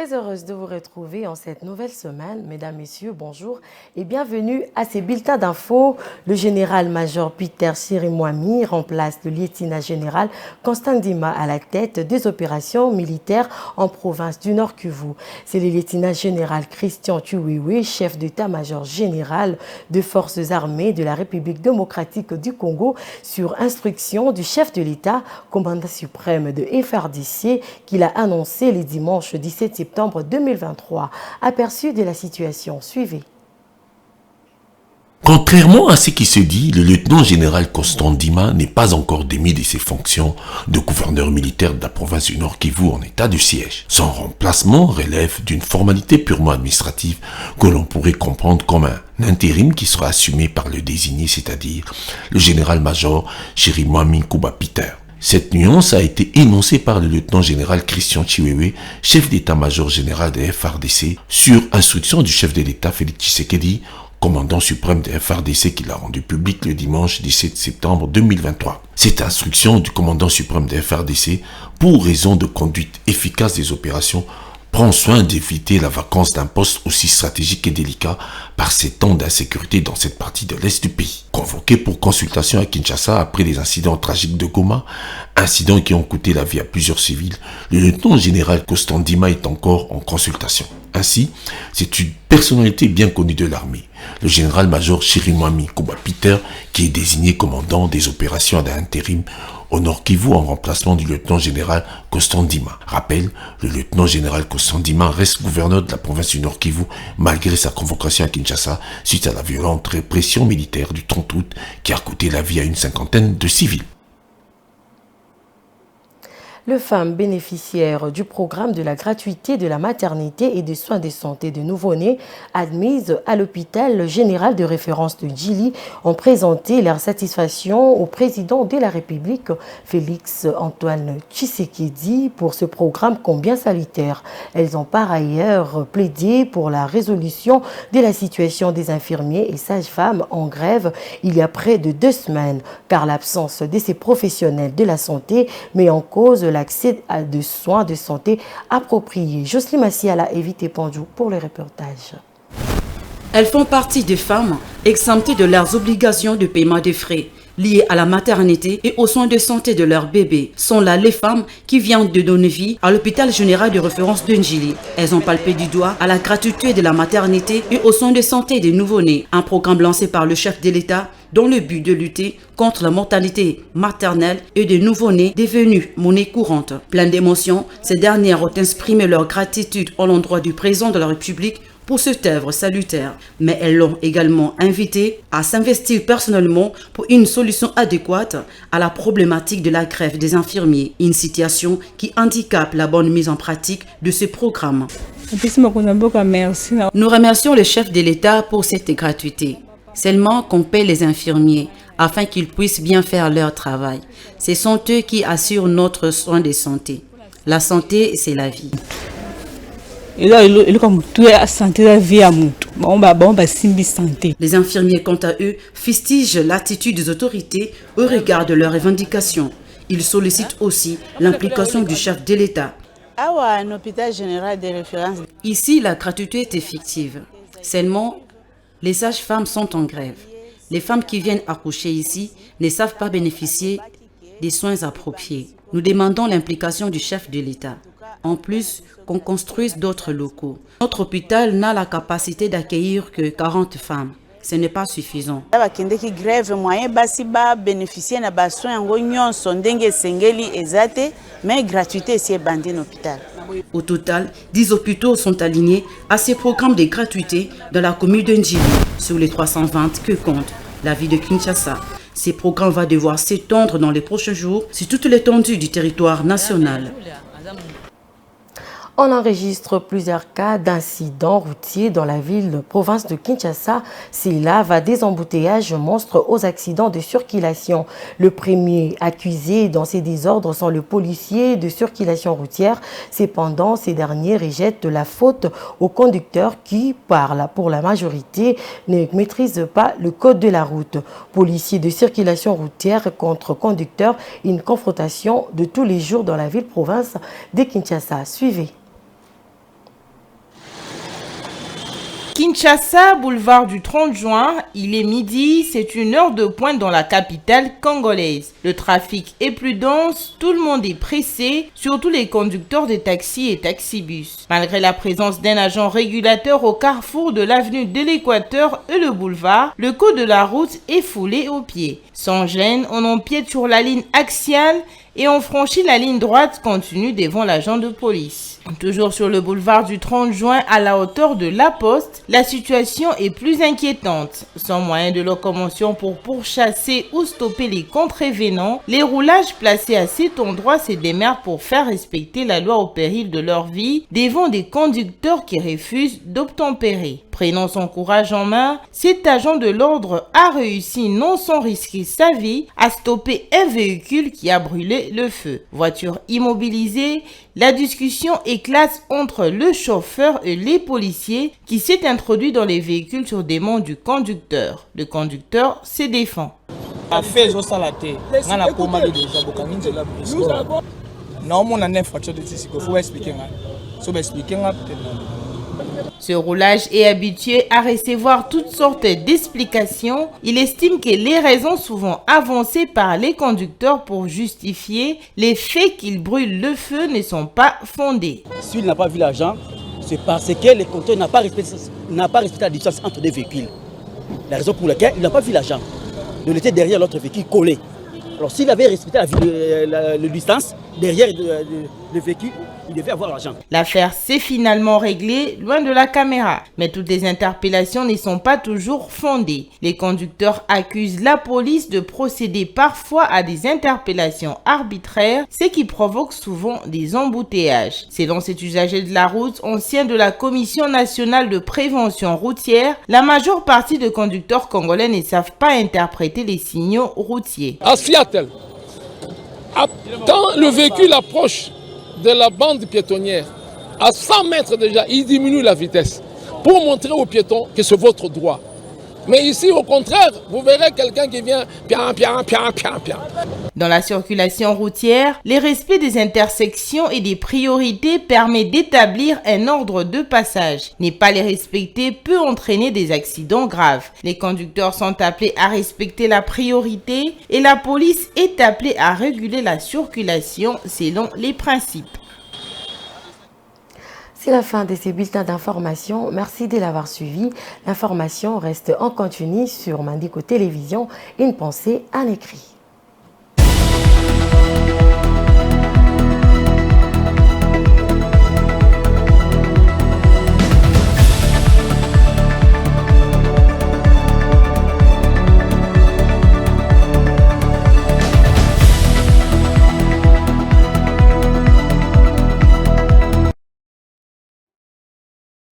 Très heureuse de vous retrouver en cette nouvelle semaine. Mesdames, Messieurs, bonjour et bienvenue à ces bulletins d'infos. Le général-major Peter Chirimwami remplace le lieutenant-général Constant Ndima à la tête des opérations militaires en province du Nord Kivu. C'est le lieutenant-général Christian Chiwewe, chef d'état-major général des forces armées de la République démocratique du Congo, sur instruction du chef de l'État, commandant suprême de FARDC, qu'il a annoncé le dimanche 17 septembre 2023. Aperçu de la situation, suivez. Contrairement à ce qui se dit, le lieutenant-général Constant Ndima n'est pas encore démis de ses fonctions de gouverneur militaire de la province du Nord Kivu en état de siège. Son remplacement relève d'une formalité purement administrative que l'on pourrait comprendre comme un intérim qui sera assumé par le désigné, c'est-à-dire le général-major Chirimwami Kuba Peter. Cette nuance a été énoncée par le lieutenant-général Christian Chiwewe, chef d'état-major général de FARDC, sur instruction du chef de l'État Félix Tshisekedi, commandant suprême de FARDC qu'il a rendu public le dimanche 17 septembre 2023. Cette instruction du commandant suprême de FARDC, pour raison de conduite efficace des opérations, prend soin d'éviter la vacance d'un poste aussi stratégique et délicat par ces temps d'insécurité dans cette partie de l'Est du pays. Convoqué pour consultation à Kinshasa après les incidents tragiques de Goma, incidents qui ont coûté la vie à plusieurs civils, le lieutenant-général Constant Ndima est encore en consultation. Ainsi, c'est une personnalité bien connue de l'armée, le général-major Chirimwami Kuba Peter, qui est désigné commandant des opérations d'intérim au Nord Kivu en remplacement du lieutenant-général Constant Ndima. Rappel, le lieutenant-général Constant Ndima reste gouverneur de la province du Nord Kivu malgré sa convocation à Kinshasa suite à la violente répression militaire du 30 août qui a coûté la vie à une cinquantaine de civils. Les femmes bénéficiaires du programme de la gratuité de la maternité et des soins de santé de nouveau-nés admises à l'hôpital général de référence de Djili ont présenté leur satisfaction au président de la République, Félix Antoine Tshisekedi, pour ce programme combien salutaire. Elles ont par ailleurs plaidé pour la résolution de la situation des infirmiers et sages-femmes en grève il y a près de 2 semaines, car l'absence de ces professionnels de la santé met en cause l'accès à des soins de santé appropriés. Jocelyne Massiala a évité Pandjou pour le reportage. Elles font partie des femmes exemptées de leurs obligations de paiement des frais liées à la maternité et aux soins de santé de leurs bébés. Sont là les femmes qui viennent de donner vie à l'hôpital général de référence de Djili. Elles ont palpé du doigt à la gratuité de la maternité et aux soins de santé des nouveau-nés. Un programme lancé par le chef de l'État dans le but de lutter contre la mortalité maternelle et des nouveau-nés devenus monnaie courante. Plein d'émotions, ces dernières ont exprimé leur gratitude à l'endroit du président de la République pour cette œuvre salutaire, mais elles l'ont également invité à s'investir personnellement pour une solution adéquate à la problématique de la grève des infirmiers, une situation qui handicape la bonne mise en pratique de ce programme. Nous remercions le chef de l'État pour cette gratuité. Seulement qu'on paie les infirmiers afin qu'ils puissent bien faire leur travail. Ce sont eux qui assurent notre soin de santé. La santé, c'est la vie. Les infirmiers, quant à eux, fustigent l'attitude des autorités au regard de leurs revendications. Ils sollicitent aussi l'implication du chef de l'État. Ici, la gratuité est effective. Seulement, les sages-femmes sont en grève. Les femmes qui viennent accoucher ici ne savent pas bénéficier des soins appropriés. Nous demandons l'implication du chef de l'État. En plus, qu'on construise d'autres locaux. Notre hôpital n'a la capacité d'accueillir que 40 femmes. Ce n'est pas suffisant. Au total, 10 hôpitaux sont alignés à ces programmes de gratuité dans la commune de Djili. Sur les 320 que compte la ville de Kinshasa, ces programmes vont devoir s'étendre dans les prochains jours sur toute l'étendue du territoire national. On enregistre plusieurs cas d'incidents routiers dans la province de Kinshasa. Cela va des embouteillages monstres aux accidents de circulation. Le premier accusé dans ces désordres sont les policiers de circulation routière. Cependant, ces derniers rejettent la faute aux conducteurs qui, pour la majorité, ne maîtrisent pas le code de la route. Policiers de circulation routière contre conducteurs, une confrontation de tous les jours dans la ville-province de Kinshasa. Suivez. Kinshasa, boulevard du 30 juin, il est midi, c'est une heure de pointe dans la capitale congolaise. Le trafic est plus dense, tout le monde est pressé, surtout les conducteurs de taxis et taxibus. Malgré la présence d'un agent régulateur au carrefour de l'avenue de l'Équateur et le boulevard, le code de la route est foulé aux pieds. Sans gêne, on empiète sur la ligne axiale et on franchit la ligne droite continue devant l'agent de police. Toujours sur le boulevard du 30 juin à la hauteur de La Poste, la situation est plus inquiétante. Sans moyen de locomotion pour pourchasser ou stopper les contrevenants, les roulages placés à cet endroit se démerdent pour faire respecter la loi au péril de leur vie devant des conducteurs qui refusent d'obtempérer. Prenant son courage en main, cet agent de l'ordre a réussi, non sans risquer sa vie, à stopper un véhicule qui a brûlé le feu. Voiture immobilisée, la discussion éclate entre le chauffeur et les policiers qui s'est introduit dans les véhicules sur demande du conducteur. Le conducteur se défend. Ce roulage est habitué à recevoir toutes sortes d'explications. Il estime que les raisons souvent avancées par les conducteurs pour justifier les faits qu'ils brûlent le feu ne sont pas fondées. S'il n'a pas vu l'agent, c'est parce que le conducteur n'a pas respecté la distance entre les véhicules. La raison pour laquelle il n'a pas vu l'agent. Il était derrière l'autre véhicule collé. Alors s'il avait respecté la distance derrière le véhicule, il devait avoir l'argent. L'affaire s'est finalement réglée loin de la caméra. Mais toutes les interpellations ne sont pas toujours fondées. Les conducteurs accusent la police de procéder parfois à des interpellations arbitraires, ce qui provoque souvent des embouteillages. Selon cet usager de la route, ancien de la Commission nationale de prévention routière, la majeure partie de conducteurs congolais ne savent pas interpréter les signaux routiers. À Seattle, quand le véhicule approche de la bande piétonnière, à 100 mètres déjà, il diminue la vitesse pour montrer aux piétons que c'est votre droit. Mais ici, au contraire, vous verrez quelqu'un qui vient pian. Dans la circulation routière, le respect des intersections et des priorités permet d'établir un ordre de passage. Ne pas les respecter peut entraîner des accidents graves. Les conducteurs sont appelés à respecter la priorité et la police est appelée à réguler la circulation selon les principes. C'est la fin de ces bulletins d'information. Merci de l'avoir suivi. L'information reste en continu sur Mandiko Télévision. Une pensée en écrit.